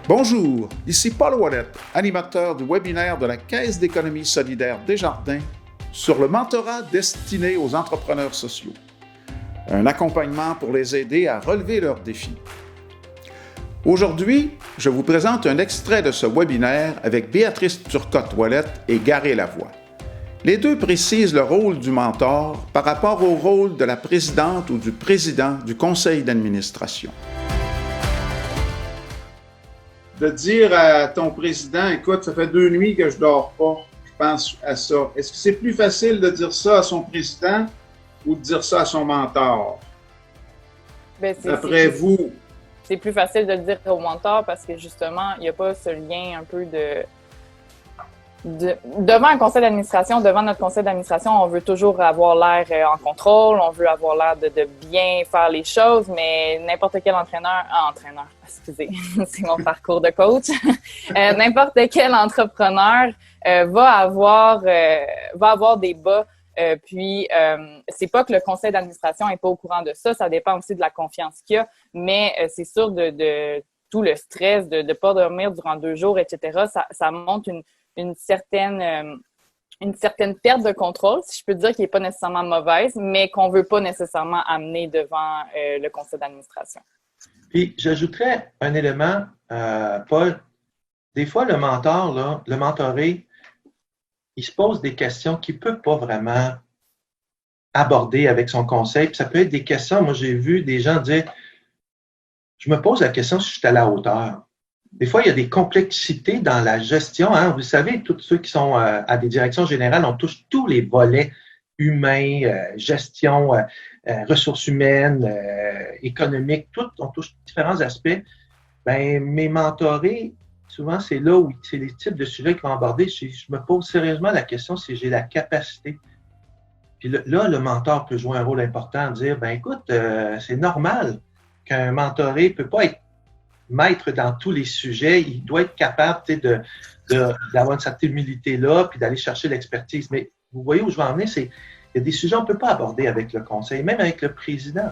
Bonjour, ici Paul Ouellet, animateur du webinaire de la Caisse d'économie solidaire Desjardins sur le mentorat destiné aux entrepreneurs sociaux. Un accompagnement pour les aider à relever leurs défis. Aujourd'hui, je vous présente un extrait de ce webinaire avec Béatrice Turcotte-Ouellette et Garé Lavoie. Les deux précisent le rôle du mentor par rapport au rôle de la présidente ou du président du conseil d'administration. De dire à ton président, écoute, ça fait 2 nuits que je dors pas, je pense à ça. Est-ce que c'est plus facile de dire ça à son président ou de dire ça à son mentor? D'après vous? C'est plus facile de le dire au mentor parce que justement, il n'y a pas ce lien un peu devant un conseil d'administration, devant notre conseil d'administration, on veut toujours avoir l'air en contrôle, on veut avoir l'air de bien faire les choses, mais n'importe quel excusez, c'est mon parcours de coach, n'importe quel entrepreneur va avoir des bas. Puis, c'est pas que le conseil d'administration est pas au courant de ça, ça dépend aussi de la confiance qu'il y a, mais c'est sûr de tout le stress, de pas dormir durant 2 jours, etc., ça montre une certaine perte de contrôle, si je peux dire, qui n'est pas nécessairement mauvaise, mais qu'on ne veut pas nécessairement amener devant le conseil d'administration. Puis, j'ajouterais un élément, Paul. Des fois, le mentor, là, le mentoré, il se pose des questions qu'il ne peut pas vraiment aborder avec son conseil. Puis ça peut être des questions, moi j'ai vu des gens dire, je me pose la question si je suis à la hauteur. Des fois, il y a des complexités dans la gestion. Hein? Vous savez, tous ceux qui sont à des directions générales, on touche tous les volets humains, gestion, ressources humaines, économiques, on touche différents aspects. Ben, mes mentorés, souvent, c'est là où c'est les types de sujets qu'ils vont aborder. Je me pose sérieusement la question si j'ai la capacité. Puis là, le mentor peut jouer un rôle important, dire, ben écoute, c'est normal qu'un mentoré ne peut pas être maître dans tous les sujets. Il doit être capable d'avoir une certaine humilité-là, puis d'aller chercher l'expertise. Mais vous voyez où je veux en venir, il y a des sujets qu'on ne peut pas aborder avec le conseil, même avec le président.